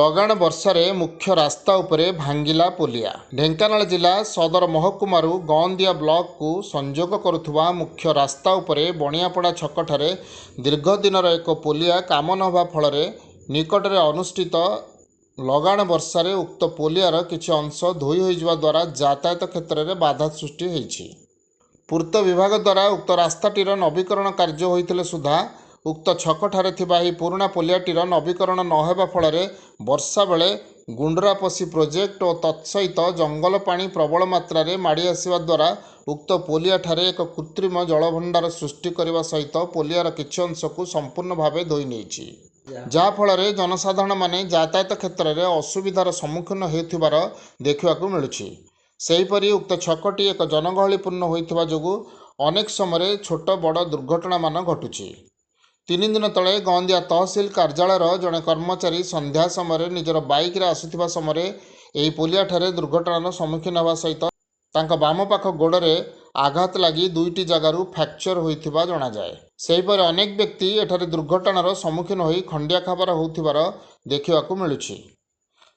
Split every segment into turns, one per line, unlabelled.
ଲଗାଣ ବର୍ଷାରେ ମୁଖ୍ୟ ରାସ୍ତା ଉପରେ ଭାଙ୍ଗିଲା ପୋଲିଆ। ଢେଙ୍କାନାଳ ଜିଲ୍ଲା ସଦର ମହକୁମାରୁ ଗଅଁଦିଆ ବ୍ଲକକୁ ସଂଯୋଗ କରୁଥିବା ମୁଖ୍ୟ ରାସ୍ତା ଉପରେ ବଣିଆପଡ଼ା ଛକଠାରେ ଦୀର୍ଘ ଦିନର ଏକ ପୋଲିଆ କାମ ନ ହେବା ଫଳରେ ନିକଟରେ ଅନୁଷ୍ଠିତ ଲଗାଣ ବର୍ଷାରେ ଉକ୍ତ ପୋଲିଆର କିଛି ଅଂଶ ଧୋଇ ହୋଇଯିବା ଦ୍ୱାରା ଯାତାୟାତ କ୍ଷେତ୍ରରେ ବାଧା ସୃଷ୍ଟି ହୋଇଛି। ପୂର୍ତ୍ତ ବିଭାଗ ଦ୍ୱାରା ଉକ୍ତ ରାସ୍ତାଟିର ନବୀକରଣ କାର୍ଯ୍ୟ ହୋଇଥିଲେ ସୁଦ୍ଧା ଉକ୍ତ ଛକଠାରେ ଥିବା ଏହି ପୁରୁଣା ପୋଲିଆଟିର ନବୀକରଣ ନ ହେବା ଫଳରେ ବର୍ଷା ବେଳେ ଗୁଣ୍ଡରାପଶି ପ୍ରୋଜେକ୍ଟ ଓ ତତ୍ସହିତ ଜଙ୍ଗଲ ପାଣି ପ୍ରବଳ ମାତ୍ରାରେ ମାଡ଼ି ଆସିବା ଦ୍ୱାରା ଉକ୍ତ ପୋଲିଆଠାରେ ଏକ କୃତ୍ରିମ ଜଳଭଣ୍ଡାର ସୃଷ୍ଟି କରିବା ସହିତ ପୋଲିଆର କିଛି ଅଂଶକୁ ସମ୍ପୂର୍ଣ୍ଣ ଭାବେ ଧୋଇ ନେଇଛି, ଯାହାଫଳରେ ଜନସାଧାରଣମାନେ ଯାତାୟାତ କ୍ଷେତ୍ରରେ ଅସୁବିଧାର ସମ୍ମୁଖୀନ ହେଉଥିବାର ଦେଖିବାକୁ ମିଳୁଛି। ସେହିପରି ଉକ୍ତ ଛକଟି ଏକ ଜନଗହଳିପୂର୍ଣ୍ଣ ହୋଇଥିବା ଯୋଗୁଁ ଅନେକ ସମୟରେ ଛୋଟ ବଡ଼ ଦୁର୍ଘଟଣାମାନ ଘଟୁଛି। 3 ଦିନ ତଳେ ଗଅଁଦିଆ ତହସିଲ କାର୍ଯ୍ୟାଳୟର ଜଣେ କର୍ମଚାରୀ ସନ୍ଧ୍ୟା ସମୟରେ ନିଜର ବାଇକ୍ରେ ଆସୁଥିବା ସମୟରେ ଏହି ପୋଲିଆଠାରେ ଦୁର୍ଘଟଣାର ସମ୍ମୁଖୀନ ହେବା ସହିତ ତାଙ୍କ ବାମ ପାଖ ଗୋଡ଼ରେ ଆଘାତ ଲାଗି 2ଟି ଜାଗାରୁ ଫ୍ରାକ୍ଚର ହୋଇଥିବା ଜଣାଯାଏ। ସେହିପରି ଅନେକ ବ୍ୟକ୍ତି ଏଠାରେ ଦୁର୍ଘଟଣାର ସମ୍ମୁଖୀନ ହୋଇ ଖଣ୍ଡିଆ ଖାବରା ହେଉଥିବାର ଦେଖିବାକୁ ମିଳୁଛି।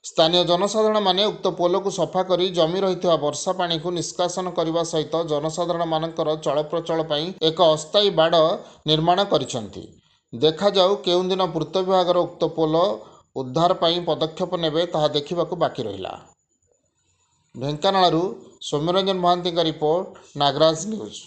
ସ୍ଥାନୀୟ ଜନସାଧାରଣମାନେ ଉକ୍ତ ପୋଲକୁ ସଫା କରି ଜମି ରହିଥିବା ବର୍ଷା ପାଣିକୁ ନିଷ୍କାସନ କରିବା ସହିତ ଜନସାଧାରଣମାନଙ୍କର ଚଳପ୍ରଚଳ ପାଇଁ ଏକ ଅସ୍ଥାୟୀ ବାଡ଼ ନିର୍ମାଣ କରିଛନ୍ତି। ଦେଖାଯାଉ କେଉଁଦିନ ପୂର୍ତ୍ତ ବିଭାଗର ଉକ୍ତ ପୋଲ ଉଦ୍ଧାର ପାଇଁ ପଦକ୍ଷେପ ନେବେ ତାହା ଦେଖିବାକୁ ବାକି ରହିଲା। ଢେଙ୍କାନାଳରୁ ସୌମ୍ୟରଞ୍ଜନ ମହାନ୍ତିଙ୍କ ରିପୋର୍ଟ, ନାଗରାଜ ନ୍ୟୁଜ୍।